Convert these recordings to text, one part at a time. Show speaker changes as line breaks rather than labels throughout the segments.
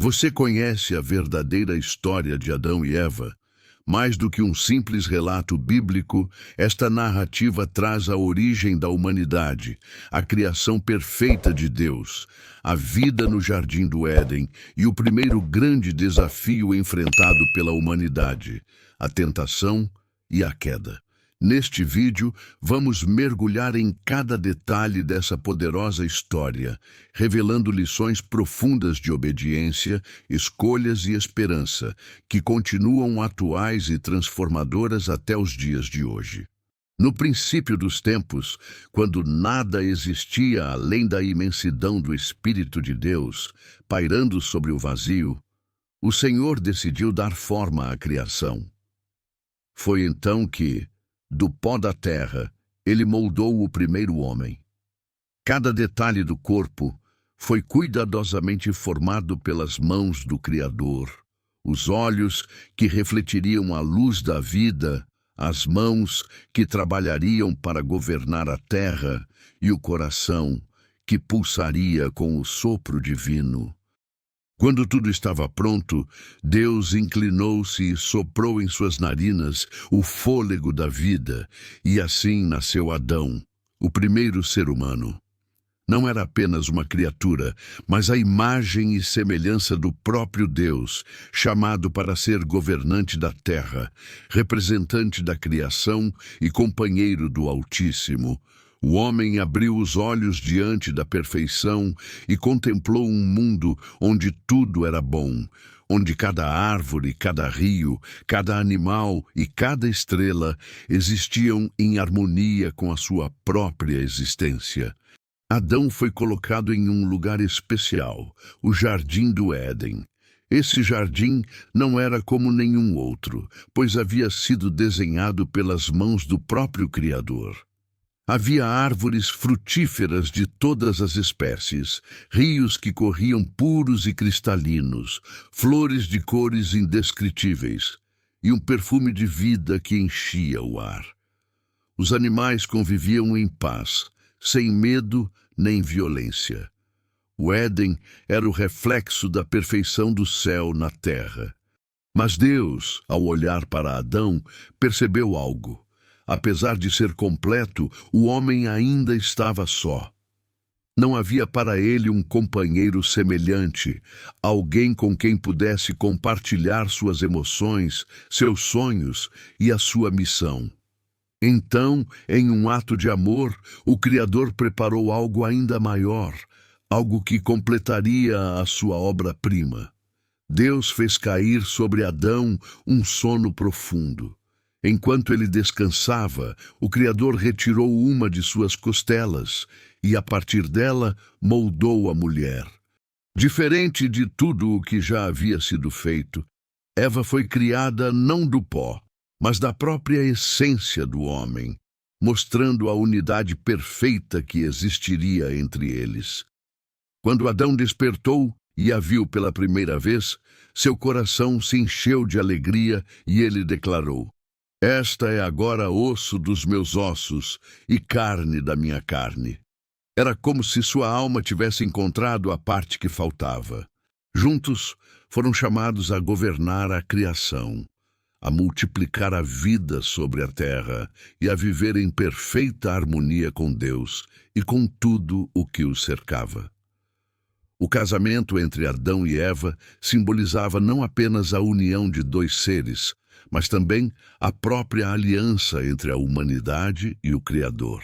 Você conhece a verdadeira história de Adão e Eva? Mais do que um simples relato bíblico, esta narrativa traz a origem da humanidade, a criação perfeita de Deus, a vida no Jardim do Éden e o primeiro grande desafio enfrentado pela humanidade, a tentação e a queda. Neste vídeo, vamos mergulhar em cada detalhe dessa poderosa história, revelando lições profundas de obediência, escolhas e esperança, que continuam atuais e transformadoras até os dias de hoje. No princípio dos tempos, quando nada existia além da imensidão do Espírito de Deus, pairando sobre o vazio, o Senhor decidiu dar forma à criação. Foi então que, do pó da terra, ele moldou o primeiro homem. Cada detalhe do corpo foi cuidadosamente formado pelas mãos do Criador. Os olhos que refletiriam a luz da vida, as mãos que trabalhariam para governar a terra e o coração que pulsaria com o sopro divino. Quando tudo estava pronto, Deus inclinou-se e soprou em suas narinas o fôlego da vida, e assim nasceu Adão, o primeiro ser humano. Não era apenas uma criatura, mas a imagem e semelhança do próprio Deus, chamado para ser governante da terra, representante da criação e companheiro do Altíssimo. O homem abriu os olhos diante da perfeição e contemplou um mundo onde tudo era bom, onde cada árvore, cada rio, cada animal e cada estrela existiam em harmonia com a sua própria existência. Adão foi colocado em um lugar especial, o Jardim do Éden. Esse jardim não era como nenhum outro, pois havia sido desenhado pelas mãos do próprio Criador. Havia árvores frutíferas de todas as espécies, rios que corriam puros e cristalinos, flores de cores indescritíveis, e um perfume de vida que enchia o ar. Os animais conviviam em paz, sem medo nem violência. O Éden era o reflexo da perfeição do céu na terra. Mas Deus, ao olhar para Adão, percebeu algo. Apesar de ser completo, o homem ainda estava só. Não havia para ele um companheiro semelhante, alguém com quem pudesse compartilhar suas emoções, seus sonhos e a sua missão. Então, em um ato de amor, o Criador preparou algo ainda maior, algo que completaria a sua obra-prima. Deus fez cair sobre Adão um sono profundo. Enquanto ele descansava, o Criador retirou uma de suas costelas e, a partir dela, moldou a mulher. Diferente de tudo o que já havia sido feito, Eva foi criada não do pó, mas da própria essência do homem, mostrando a unidade perfeita que existiria entre eles. Quando Adão despertou e a viu pela primeira vez, seu coração se encheu de alegria e ele declarou: "Esta é agora osso dos meus ossos e carne da minha carne." Era como se sua alma tivesse encontrado a parte que faltava. Juntos, foram chamados a governar a criação, a multiplicar a vida sobre a terra e a viver em perfeita harmonia com Deus e com tudo o que os cercava. O casamento entre Adão e Eva simbolizava não apenas a união de dois seres, mas também a própria aliança entre a humanidade e o Criador.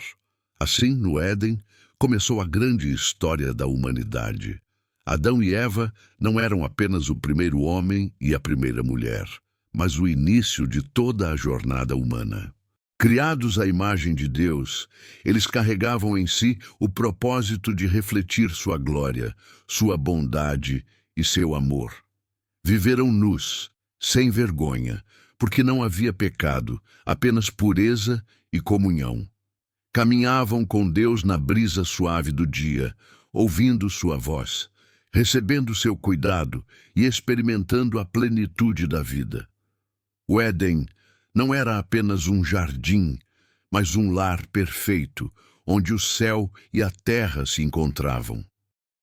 Assim, no Éden, começou a grande história da humanidade. Adão e Eva não eram apenas o primeiro homem e a primeira mulher, mas o início de toda a jornada humana. Criados à imagem de Deus, eles carregavam em si o propósito de refletir sua glória, sua bondade e seu amor. Viveram nus, sem vergonha, porque não havia pecado, apenas pureza e comunhão. Caminhavam com Deus na brisa suave do dia, ouvindo sua voz, recebendo seu cuidado e experimentando a plenitude da vida. O Éden não era apenas um jardim, mas um lar perfeito, onde o céu e a terra se encontravam.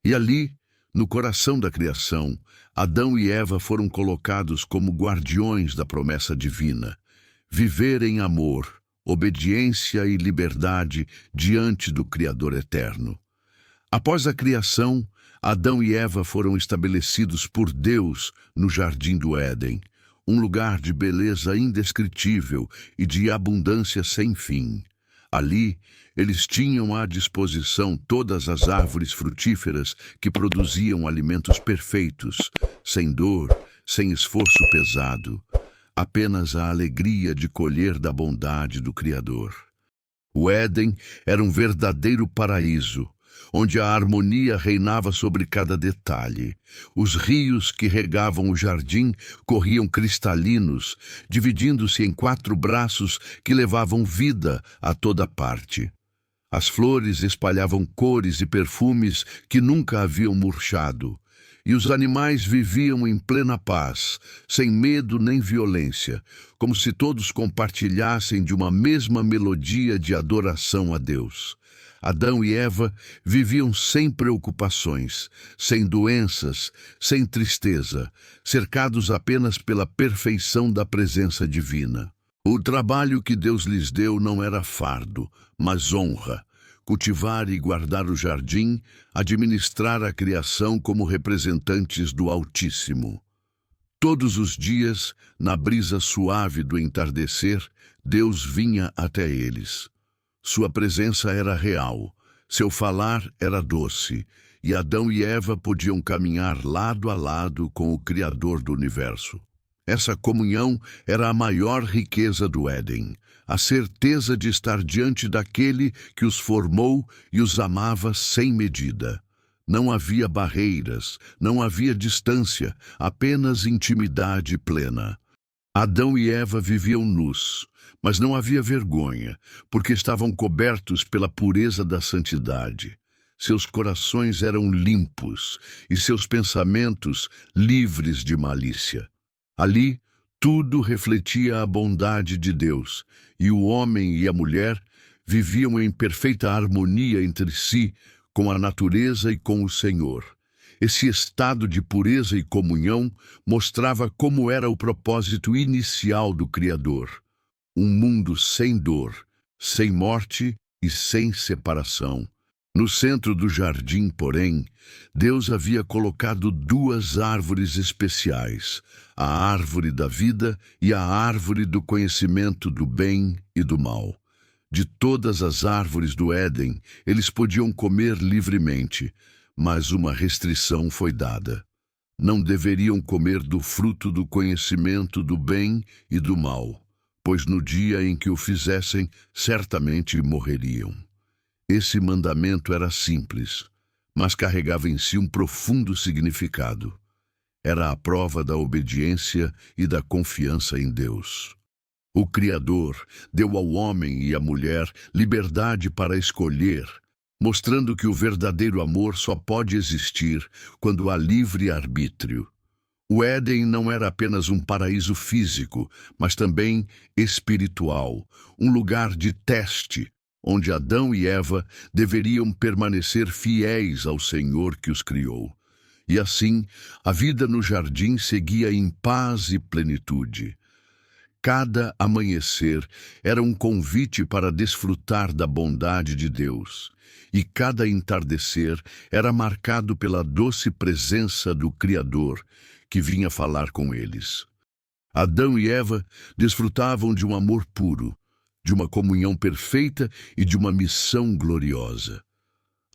E ali, No coração da criação, Adão e Eva foram colocados como guardiões da promessa divina. Viver em amor, obediência e liberdade diante do Criador eterno. Após a criação, Adão e Eva foram estabelecidos por Deus no Jardim do Éden, um lugar de beleza indescritível e de abundância sem fim. Ali, eles tinham à disposição todas as árvores frutíferas que produziam alimentos perfeitos, sem dor, sem esforço pesado, apenas a alegria de colher da bondade do Criador. O Éden era um verdadeiro paraíso, onde a harmonia reinava sobre cada detalhe. Os rios que regavam o jardim corriam cristalinos, dividindo-se em 4 braços que levavam vida a toda parte. As flores espalhavam cores e perfumes que nunca haviam murchado, e os animais viviam em plena paz, sem medo nem violência, como se todos compartilhassem de uma mesma melodia de adoração a Deus. Adão e Eva viviam sem preocupações, sem doenças, sem tristeza, cercados apenas pela perfeição da presença divina. O trabalho que Deus lhes deu não era fardo, mas honra. Cultivar e guardar o jardim, administrar a criação como representantes do Altíssimo. Todos os dias, na brisa suave do entardecer, Deus vinha até eles. Sua presença era real, seu falar era doce, e Adão e Eva podiam caminhar lado a lado com o Criador do universo. Essa comunhão era a maior riqueza do Éden, a certeza de estar diante daquele que os formou e os amava sem medida. Não havia barreiras, não havia distância, apenas intimidade plena. Adão e Eva viviam nus, mas não havia vergonha, porque estavam cobertos pela pureza da santidade. Seus corações eram limpos e seus pensamentos livres de malícia. Ali, tudo refletia a bondade de Deus, e o homem e a mulher viviam em perfeita harmonia entre si, com a natureza e com o Senhor. Esse estado de pureza e comunhão mostrava como era o propósito inicial do Criador. Um mundo sem dor, sem morte e sem separação. No centro do jardim, porém, Deus havia colocado 2 árvores especiais, a árvore da vida e a árvore do conhecimento do bem e do mal. De todas as árvores do Éden, eles podiam comer livremente, mas uma restrição foi dada. Não deveriam comer do fruto do conhecimento do bem e do mal, pois no dia em que o fizessem, certamente morreriam. Esse mandamento era simples, mas carregava em si um profundo significado. Era a prova da obediência e da confiança em Deus. O Criador deu ao homem e à mulher liberdade para escolher, mostrando que o verdadeiro amor só pode existir quando há livre arbítrio. O Éden não era apenas um paraíso físico, mas também espiritual, um lugar de teste, onde Adão e Eva deveriam permanecer fiéis ao Senhor que os criou. E assim, a vida no jardim seguia em paz e plenitude. Cada amanhecer era um convite para desfrutar da bondade de Deus, e cada entardecer era marcado pela doce presença do Criador, que vinha falar com eles. Adão e Eva desfrutavam de um amor puro, de uma comunhão perfeita e de uma missão gloriosa.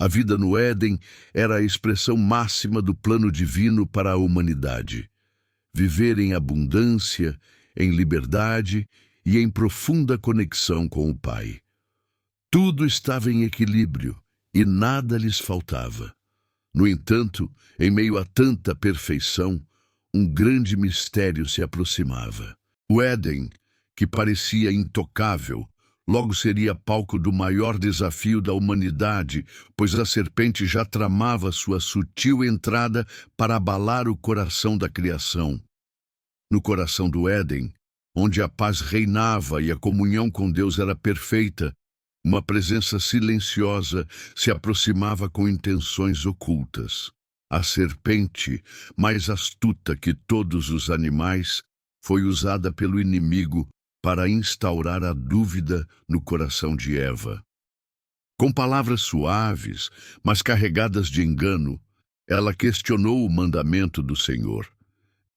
A vida no Éden era a expressão máxima do plano divino para a humanidade. Viver em abundância, em liberdade e em profunda conexão com o Pai. Tudo estava em equilíbrio e nada lhes faltava. No entanto, em meio a tanta perfeição, um grande mistério se aproximava. O Éden, que parecia intocável, logo seria palco do maior desafio da humanidade, pois a serpente já tramava sua sutil entrada para abalar o coração da criação. No coração do Éden, onde a paz reinava e a comunhão com Deus era perfeita, uma presença silenciosa se aproximava com intenções ocultas. A serpente, mais astuta que todos os animais, foi usada pelo inimigo para instaurar a dúvida no coração de Eva. Com palavras suaves, mas carregadas de engano, ela questionou o mandamento do Senhor.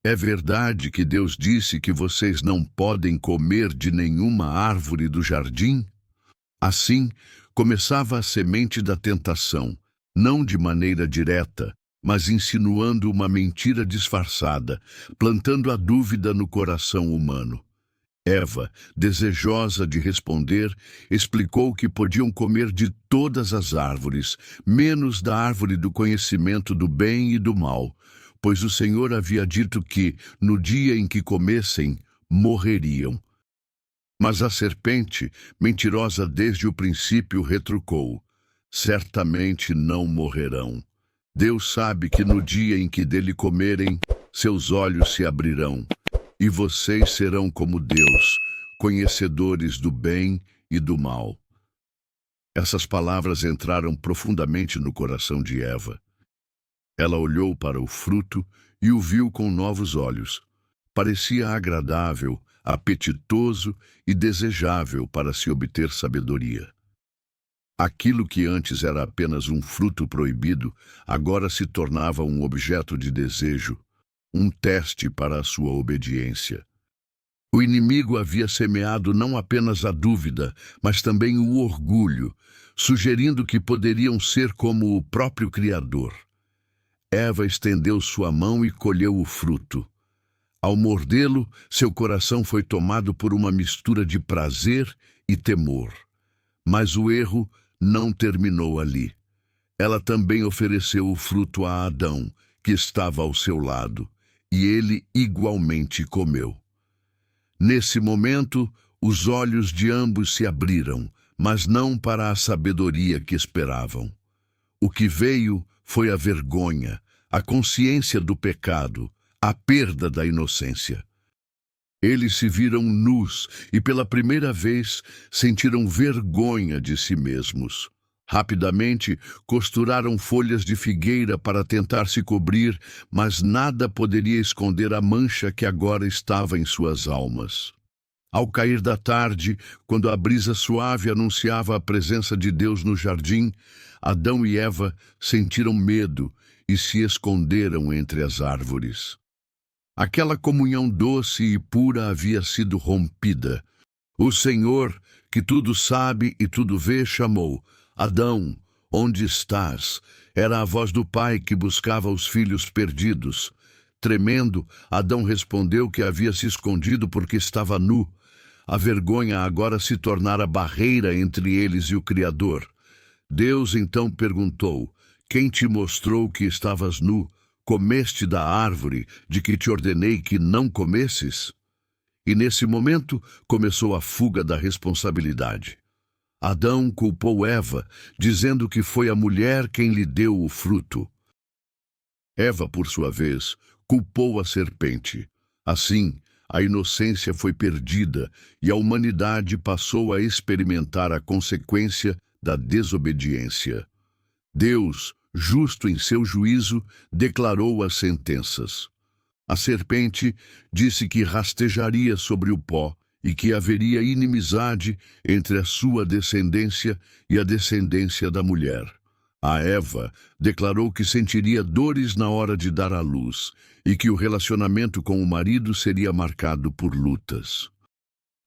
É verdade que Deus disse que vocês não podem comer de nenhuma árvore do jardim? Assim, começava a semente da tentação, não de maneira direta, mas insinuando uma mentira disfarçada, plantando a dúvida no coração humano. Eva, desejosa de responder, explicou que podiam comer de todas as árvores, menos da árvore do conhecimento do bem e do mal, pois o Senhor havia dito que, no dia em que comessem, morreriam. Mas a serpente, mentirosa desde o princípio, retrucou: certamente não morrerão. Deus sabe que no dia em que dele comerem, seus olhos se abrirão, e vocês serão como Deus, conhecedores do bem e do mal. Essas palavras entraram profundamente no coração de Eva. Ela olhou para o fruto e o viu com novos olhos. Parecia agradável, apetitoso e desejável para se obter sabedoria. Aquilo que antes era apenas um fruto proibido, agora se tornava um objeto de desejo, um teste para a sua obediência. O inimigo havia semeado não apenas a dúvida, mas também o orgulho, sugerindo que poderiam ser como o próprio Criador. Eva estendeu sua mão e colheu o fruto. Ao mordê-lo, seu coração foi tomado por uma mistura de prazer e temor. Mas o erro não terminou ali. Ela também ofereceu o fruto a Adão, que estava ao seu lado, e ele igualmente comeu. Nesse momento, os olhos de ambos se abriram, mas não para a sabedoria que esperavam. O que veio foi a vergonha, a consciência do pecado, a perda da inocência. Eles se viram nus e pela primeira vez sentiram vergonha de si mesmos. Rapidamente costuraram folhas de figueira para tentar se cobrir, mas nada poderia esconder a mancha que agora estava em suas almas. Ao cair da tarde, quando a brisa suave anunciava a presença de Deus no jardim, Adão e Eva sentiram medo e se esconderam entre as árvores. Aquela comunhão doce e pura havia sido rompida. O Senhor, que tudo sabe e tudo vê, chamou: Adão, onde estás? Era a voz do pai que buscava os filhos perdidos. Tremendo, Adão respondeu que havia se escondido porque estava nu. A vergonha agora se tornara barreira entre eles e o Criador. Deus então perguntou: quem te mostrou que estavas nu? Comeste da árvore de que te ordenei que não comesses? E nesse momento começou a fuga da responsabilidade. Adão culpou Eva, dizendo que foi a mulher quem lhe deu o fruto. Eva, por sua vez, culpou a serpente. Assim, a inocência foi perdida e a humanidade passou a experimentar a consequência da desobediência. Deus, justo em seu juízo, declarou as sentenças. A serpente disse que rastejaria sobre o pó e que haveria inimizade entre a sua descendência e a descendência da mulher. A Eva declarou que sentiria dores na hora de dar à luz e que o relacionamento com o marido seria marcado por lutas.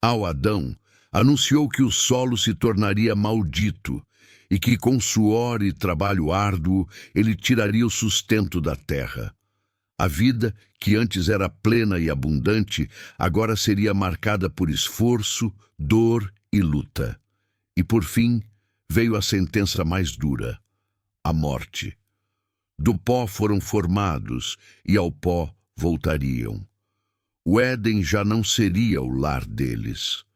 Ao Adão, anunciou que o solo se tornaria maldito e que com suor e trabalho árduo ele tiraria o sustento da terra. A vida, que antes era plena e abundante, agora seria marcada por esforço, dor e luta. E por fim, veio a sentença mais dura: a morte. Do pó foram formados e ao pó voltariam. O Éden já não seria o lar deles.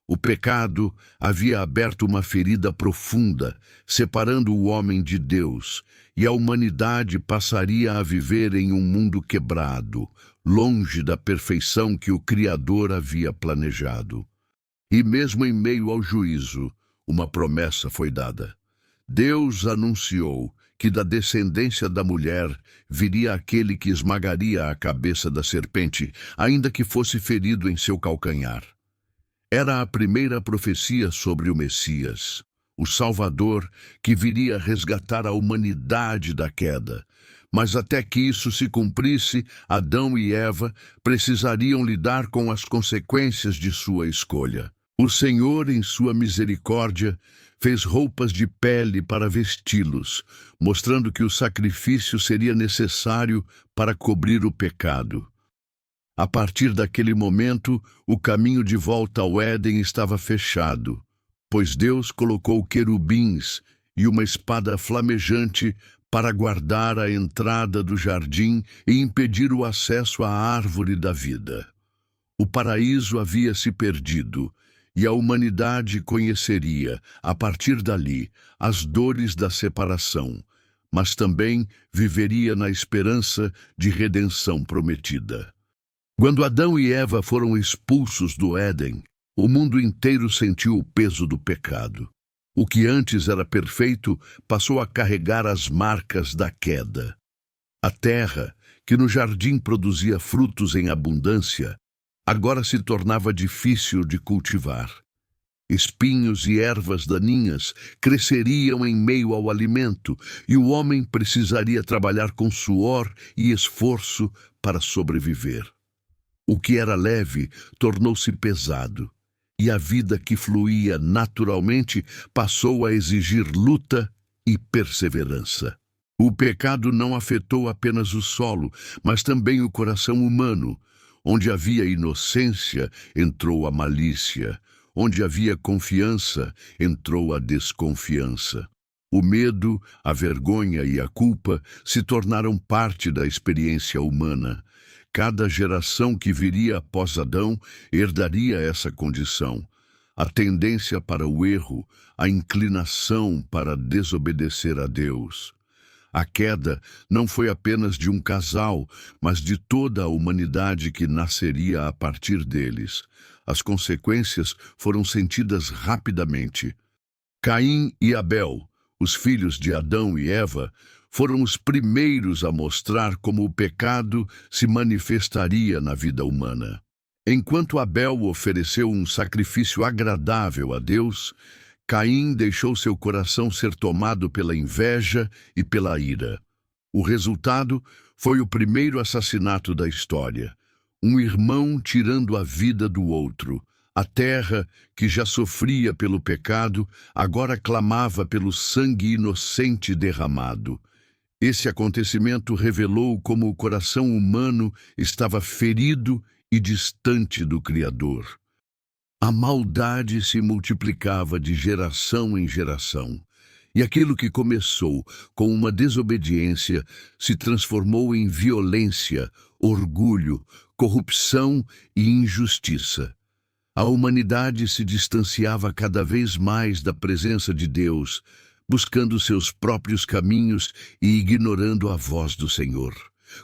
O pecado havia aberto uma ferida profunda, separando o homem de Deus, e a humanidade passaria a viver em um mundo quebrado, longe da perfeição que o Criador havia planejado. E mesmo em meio ao juízo, uma promessa foi dada. Deus anunciou que da descendência da mulher viria aquele que esmagaria a cabeça da serpente, ainda que fosse ferido em seu calcanhar. Era a primeira profecia sobre o Messias, o Salvador, que viria resgatar a humanidade da queda. Mas até que isso se cumprisse, Adão e Eva precisariam lidar com as consequências de sua escolha. O Senhor, em sua misericórdia, fez roupas de pele para vesti-los, mostrando que o sacrifício seria necessário para cobrir o pecado. A partir daquele momento, o caminho de volta ao Éden estava fechado, pois Deus colocou querubins e uma espada flamejante para guardar a entrada do jardim e impedir o acesso à árvore da vida. O paraíso havia se perdido, e a humanidade conheceria, a partir dali, as dores da separação, mas também viveria na esperança de redenção prometida. Quando Adão e Eva foram expulsos do Éden, o mundo inteiro sentiu o peso do pecado. O que antes era perfeito passou a carregar as marcas da queda. A terra, que no jardim produzia frutos em abundância, agora se tornava difícil de cultivar. Espinhos e ervas daninhas cresceriam em meio ao alimento, e o homem precisaria trabalhar com suor e esforço para sobreviver. O que era leve tornou-se pesado, e a vida que fluía naturalmente passou a exigir luta e perseverança. O pecado não afetou apenas o solo, mas também o coração humano. Onde havia inocência, entrou a malícia. Onde havia confiança, entrou a desconfiança. O medo, a vergonha e a culpa se tornaram parte da experiência humana. Cada geração que viria após Adão herdaria essa condição. A tendência para o erro, a inclinação para desobedecer a Deus. A queda não foi apenas de um casal, mas de toda a humanidade que nasceria a partir deles. As consequências foram sentidas rapidamente. Caim e Abel, os filhos de Adão e Eva, foram os primeiros a mostrar como o pecado se manifestaria na vida humana. Enquanto Abel ofereceu um sacrifício agradável a Deus, Caim deixou seu coração ser tomado pela inveja e pela ira. O resultado foi o primeiro assassinato da história. Um irmão tirando a vida do outro. A terra, que já sofria pelo pecado, agora clamava pelo sangue inocente derramado. Esse acontecimento revelou como o coração humano estava ferido e distante do Criador. A maldade se multiplicava de geração em geração, e aquilo que começou com uma desobediência se transformou em violência, orgulho, corrupção e injustiça. A humanidade se distanciava cada vez mais da presença de Deus, buscando seus próprios caminhos e ignorando a voz do Senhor.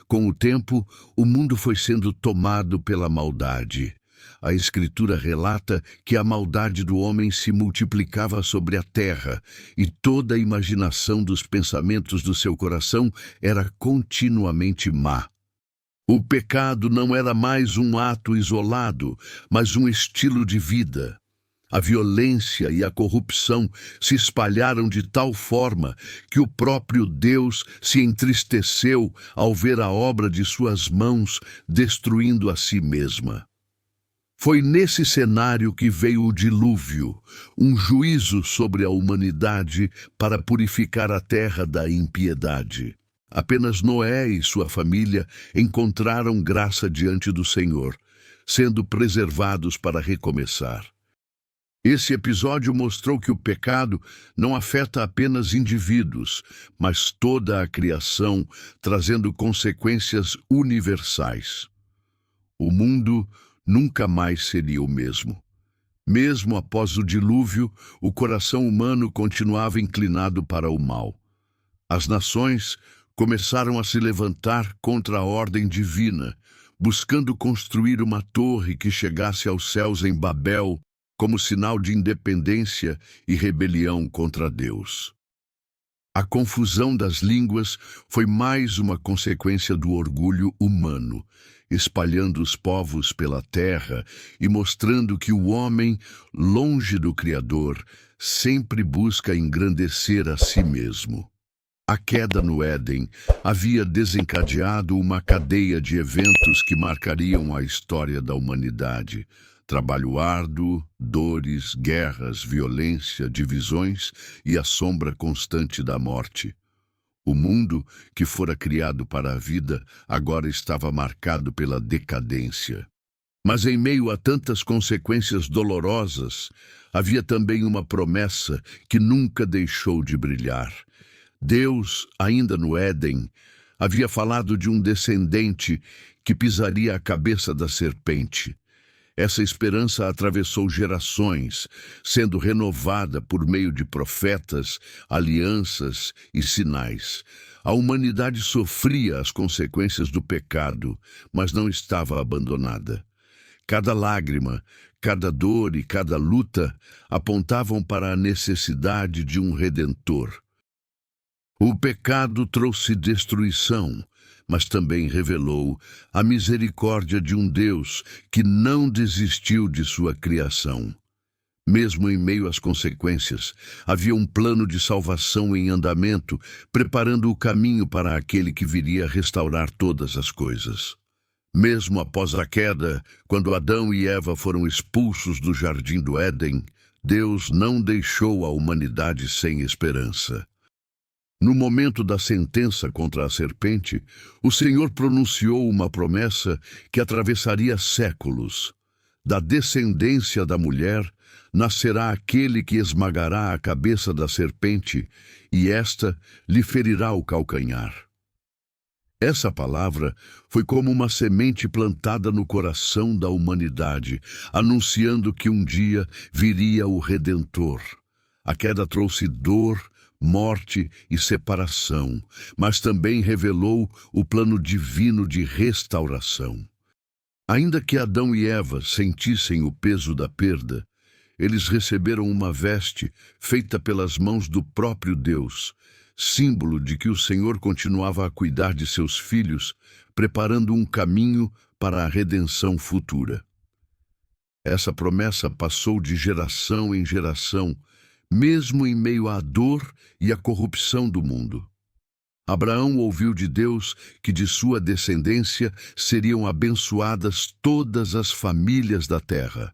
Com o tempo, o mundo foi sendo tomado pela maldade. A Escritura relata que a maldade do homem se multiplicava sobre a terra, e toda a imaginação dos pensamentos do seu coração era continuamente má. O pecado não era mais um ato isolado, mas um estilo de vida. A violência e a corrupção se espalharam de tal forma que o próprio Deus se entristeceu ao ver a obra de suas mãos destruindo a si mesma. Foi nesse cenário que veio o dilúvio, um juízo sobre a humanidade para purificar a terra da impiedade. Apenas Noé e sua família encontraram graça diante do Senhor, sendo preservados para recomeçar. Esse episódio mostrou que o pecado não afeta apenas indivíduos, mas toda a criação, trazendo consequências universais. O mundo nunca mais seria o mesmo. Mesmo após o dilúvio, o coração humano continuava inclinado para o mal. As nações começaram a se levantar contra a ordem divina, buscando construir uma torre que chegasse aos céus em Babel, como sinal de independência e rebelião contra Deus. A confusão das línguas foi mais uma consequência do orgulho humano, espalhando os povos pela terra e mostrando que o homem, longe do Criador, sempre busca engrandecer a si mesmo. A queda no Éden havia desencadeado uma cadeia de eventos que marcariam a história da humanidade. Trabalho árduo, dores, guerras, violência, divisões e a sombra constante da morte. O mundo, que fora criado para a vida, agora estava marcado pela decadência. Mas em meio a tantas consequências dolorosas, havia também uma promessa que nunca deixou de brilhar. Deus, ainda no Éden, havia falado de um descendente que pisaria a cabeça da serpente. Essa esperança atravessou gerações, sendo renovada por meio de profetas, alianças e sinais. A humanidade sofria as consequências do pecado, mas não estava abandonada. Cada lágrima, cada dor e cada luta apontavam para a necessidade de um redentor. O pecado trouxe destruição, mas também revelou a misericórdia de um Deus que não desistiu de sua criação. Mesmo em meio às consequências, havia um plano de salvação em andamento, preparando o caminho para aquele que viria restaurar todas as coisas. Mesmo após a queda, quando Adão e Eva foram expulsos do jardim do Éden, Deus não deixou a humanidade sem esperança. No momento da sentença contra a serpente, o Senhor pronunciou uma promessa que atravessaria séculos. Da descendência da mulher nascerá aquele que esmagará a cabeça da serpente, e esta lhe ferirá o calcanhar. Essa palavra foi como uma semente plantada no coração da humanidade, anunciando que um dia viria o Redentor. A queda trouxe dor, morte e separação, mas também revelou o plano divino de restauração. Ainda que Adão e Eva sentissem o peso da perda, eles receberam uma veste feita pelas mãos do próprio Deus, símbolo de que o Senhor continuava a cuidar de seus filhos, preparando um caminho para a redenção futura. Essa promessa passou de geração em geração, mesmo em meio à dor e à corrupção do mundo. Abraão ouviu de Deus que de sua descendência seriam abençoadas todas as famílias da terra.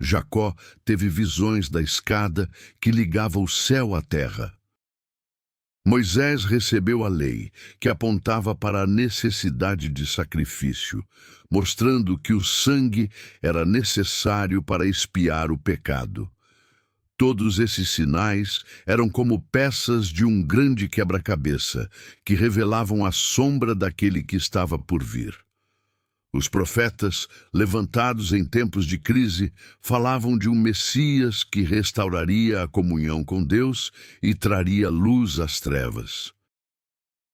Jacó teve visões da escada que ligava o céu à terra. Moisés recebeu a lei, que apontava para a necessidade de sacrifício, mostrando que o sangue era necessário para expiar o pecado. Todos esses sinais eram como peças de um grande quebra-cabeça, que revelavam a sombra daquele que estava por vir. Os profetas, levantados em tempos de crise, falavam de um Messias que restauraria a comunhão com Deus e traria luz às trevas.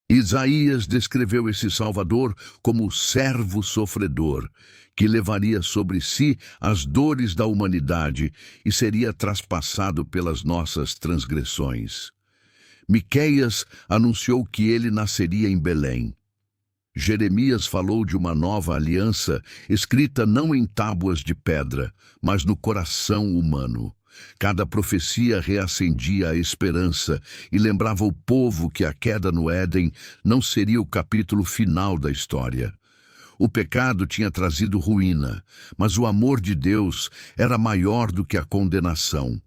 Isaías descreveu esse Salvador como o servo sofredor, que levaria sobre si as dores da humanidade e seria traspassado pelas nossas transgressões. Miqueias anunciou que ele nasceria em Belém. Jeremias falou de uma nova aliança escrita não em tábuas de pedra, mas no coração humano. Cada profecia reacendia a esperança e lembrava o povo que a queda no Éden não seria o capítulo final da história. O pecado tinha trazido ruína, mas o amor de Deus era maior do que a condenação.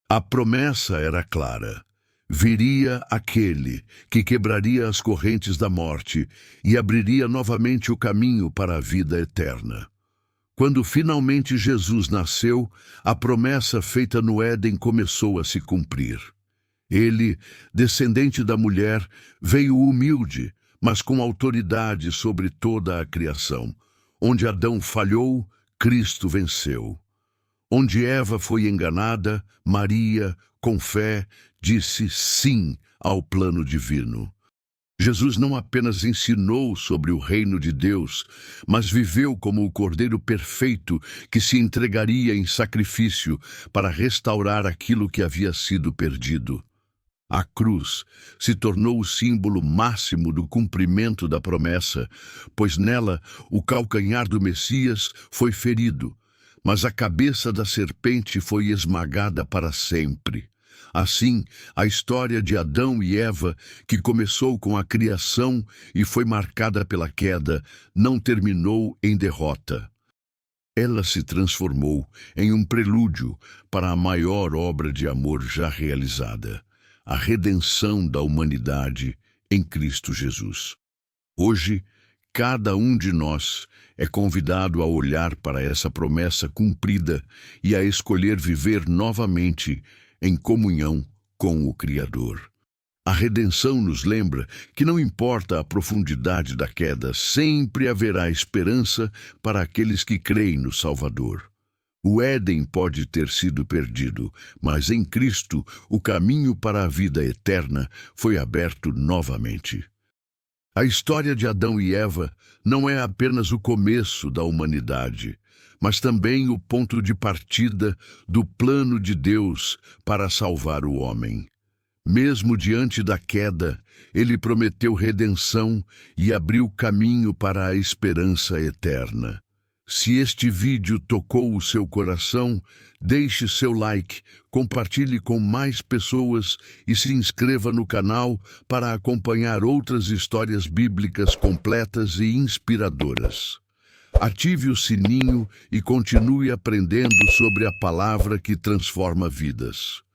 A promessa era clara. Viria aquele que quebraria as correntes da morte e abriria novamente o caminho para a vida eterna. Quando finalmente Jesus nasceu, a promessa feita no Éden começou a se cumprir. Ele, descendente da mulher, veio humilde, mas com autoridade sobre toda a criação. Onde Adão falhou, Cristo venceu. Onde Eva foi enganada, Maria, com fé, disse sim ao plano divino. Jesus não apenas ensinou sobre o reino de Deus, mas viveu como o Cordeiro perfeito que se entregaria em sacrifício para restaurar aquilo que havia sido perdido. A cruz se tornou o símbolo máximo do cumprimento da promessa, pois nela o calcanhar do Messias foi ferido, mas a cabeça da serpente foi esmagada para sempre. Assim, a história de Adão e Eva, que começou com a criação e foi marcada pela queda, não terminou em derrota. Ela se transformou em um prelúdio para a maior obra de amor já realizada, a redenção da humanidade em Cristo Jesus. Hoje, cada um de nós é convidado a olhar para essa promessa cumprida e a escolher viver novamente em comunhão com o Criador. A redenção nos lembra que não importa a profundidade da queda, sempre haverá esperança para aqueles que creem no Salvador. O Éden pode ter sido perdido, mas em Cristo o caminho para a vida eterna foi aberto novamente. A história de Adão e Eva não é apenas o começo da humanidade, mas também o ponto de partida do plano de Deus para salvar o homem. Mesmo diante da queda, ele prometeu redenção e abriu caminho para a esperança eterna. Se este vídeo tocou o seu coração, deixe seu like, compartilhe com mais pessoas e se inscreva no canal para acompanhar outras histórias bíblicas completas e inspiradoras. Ative o sininho e continue aprendendo sobre a palavra que transforma vidas.